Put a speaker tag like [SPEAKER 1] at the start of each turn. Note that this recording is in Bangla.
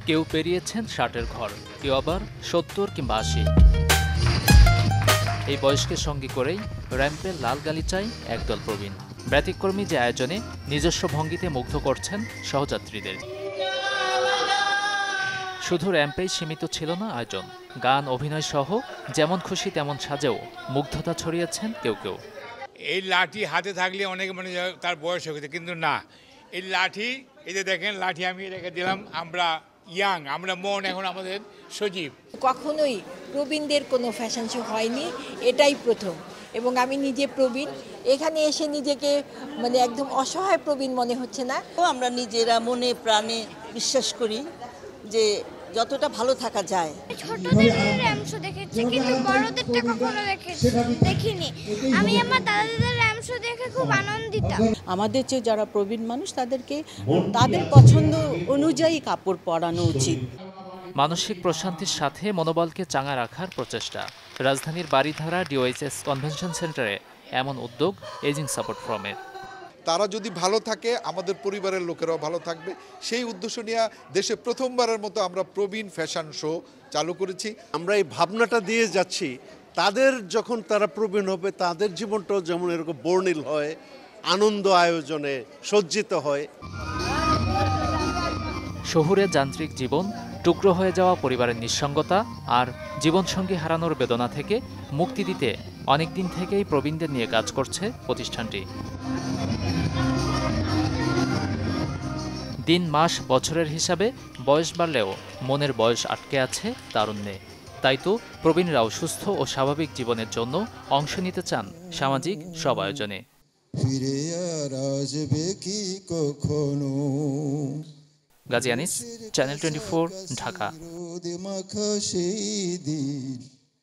[SPEAKER 1] কেউ পেরিয়েছেন ৬০-এর ঘর, কেউ আবার ৭০ কিংবা ৮০। এই বয়সকে সঙ্গী করেই র্যাম্পের লাল গালিচায় একদল প্রবীণ। ব্যতিক্রমী যে আয়োজনে নিজস্ব ভঙ্গিতে মুগ্ধ করছেন সহযাত্রীদের। শুধু র্যাম্পেই সীমিত ছিল না আয়োজন, গান, অভিনয় সহ যেমন খুশি তেমন সাজেও মুগ্ধতা ছড়িয়েছেন কেউ কেউ।
[SPEAKER 2] এই লাঠি হাতে থাকলে অনেকে মানে তার বয়স হয়েছে, কিন্তু না, এই লাঠি, এই যে দেখেন লাঠি আমি রেখে দিলাম, আমরা ইয়াং, আমরা মন এখন আমাদের সজীব।
[SPEAKER 3] কখনোই প্রবীণদের কোনো ফ্যাশন শো হয়নি, এটাই প্রথম। এবং আমি নিজে প্রবীণ, এখানে এসে নিজেকে মানে একদম অসহায় প্রবীণ মনে হচ্ছে না।
[SPEAKER 4] আমরা নিজেরা মনে প্রাণে বিশ্বাস করি যে যতটা ভালো থাকা যায়।
[SPEAKER 5] ছোটদের র্যাম্প শো দেখেছি, কিন্তু বড়দেরটা কখনো দেখিনি। আমি আমার দাদাদের র্যাম্প শো দেখে খুব আনন্দিত।
[SPEAKER 4] আমাদের চেয়ে যারা প্রবীণ মানুষ তাদেরকে তাদের পছন্দ অনুযায়ী কাপড় পরানো উচিত।
[SPEAKER 1] মানসিক প্রশান্তির সাথে মনোবলকে চাঙা রাখার প্রচেষ্টা। রাজধানীর বারিধারা ডিওএইচএস কনভেনশন সেন্টারে এমন উদ্যোগ এজিং সাপোর্ট ফ্রমের।
[SPEAKER 6] তারা যদি ভালো থাকে, আমাদের পরিবারের লোকেরাও ভালো থাকবে, সেই উদ্দেশ্য নিয়ে দেশে প্রথমবারের মতো আমরা প্রবীণ ফ্যাশন শো চালু করেছি।
[SPEAKER 7] আমরা এই ভাবনাটা দিয়ে যাচ্ছি, তাদের যখন তারা প্রবীণ হবে তাদের জীবনটাও যেমন এরকম বর্ণিল হয়, আনন্দ আয়োজনে সজ্জিত হয়।
[SPEAKER 1] শহুরে যান্ত্রিক জীবন, টুকরো হয়ে যাওয়া পরিবারের নিঃসঙ্গতা আর জীবনসঙ্গী হারানোর বেদনা থেকে মুক্তি দিতে অনেকদিন থেকেই প্রবীণদের নিয়ে কাজ করছে প্রতিষ্ঠানটি। দিন, মাস, বছরের হিসাবে বয়স বাড়লেও মনের বয়স আটকে আছে তারুণ্যে। তাই তো প্রবীণরাও সুস্থ ও স্বাভাবিক জীবনের জন্য অংশ নিতে চান সামাজিক সব আয়োজনে। গাজী আনিস, চ্যানেল 24, ঢাকা।